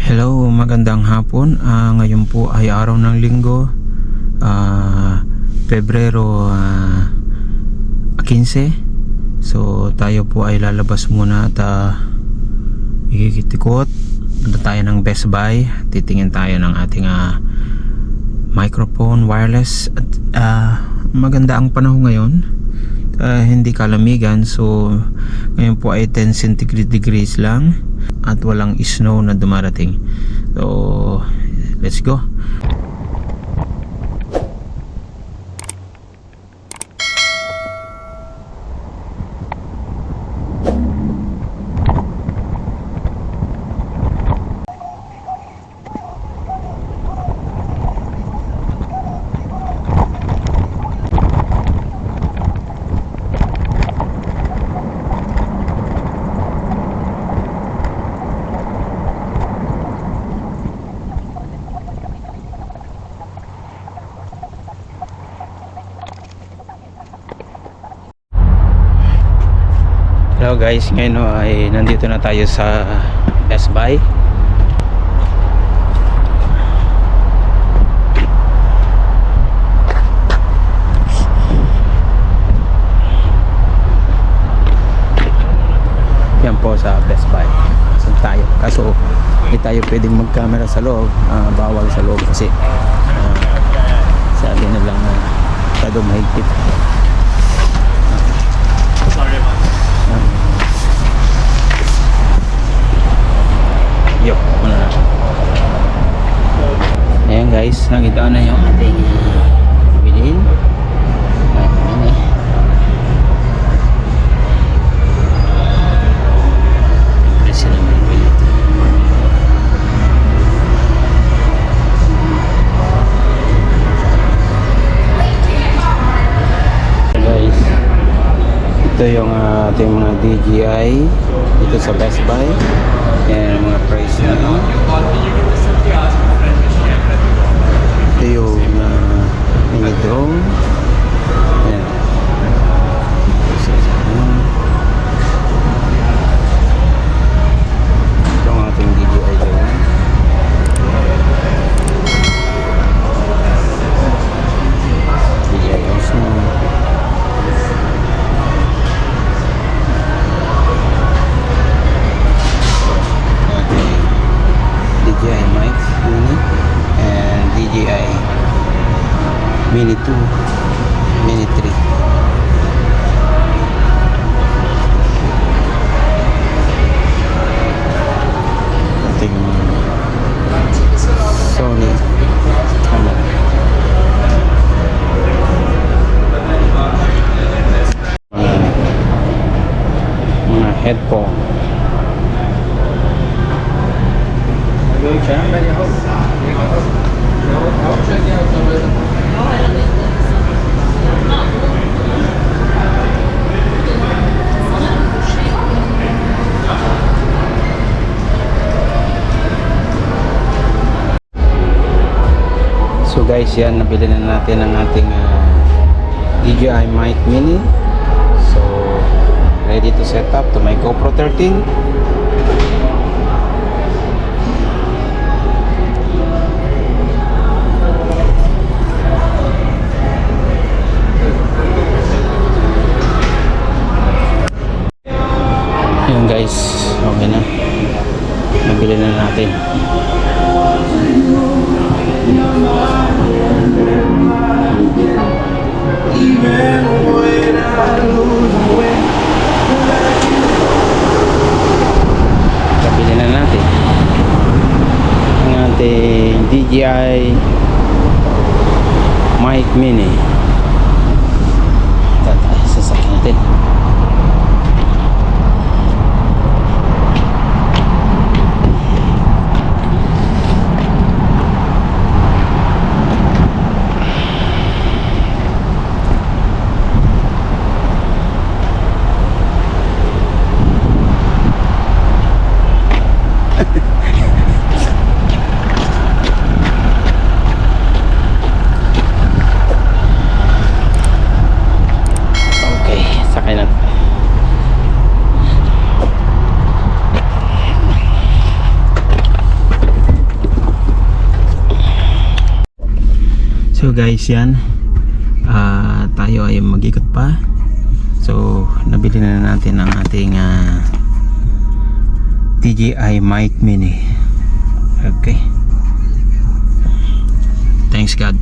Hello, magandang hapon. Ngayon po ay araw ng linggo, Pebrero 15. So tayo po ay lalabas muna at ikikitikot. Punta tayo ng Best Buy. Titingin tayo ng ating microphone, wireless. At maganda ang panahon ngayon. Hindi kalamigan. So ngayon po ay 10 centigrade degrees lang at walang snow na dumarating. So let's go. Hello guys, ngayon ay nandito na tayo sa Best Buy. Yan po sa Best Buy. Saan tayo? Kaso hindi tayo pwedeng mag-camera sa loob. Bawal sa loob kasi sabi nilang masyadong mahigpit. Yup, muna na. Ayan guys, nakita na yung ating bilhin. Presyo naman bilhin. Guys, ito yung ating mga DJI dito sa Best Buy. Yan ang mga price na ito yung mini drone. Yan. Ito ang ating DJI drone. DJI Osmo. DJI Mic Mini and DJI Mini 2, Mini 3. Ating Sony camera. Mga headphone. So guys, yan, nabili na natin ang ating DJI Mic Mini. So ready to set up to my GoPro 13. Yun guys, okay na, nabili na natin. Nabili na natin ang ating DJI Mic Mini. Sasakyan natin. guys, yan. Tayo ay mag-ikot pa. So nabili na natin ang ating DJI Mic Mini. Okay. Thanks God.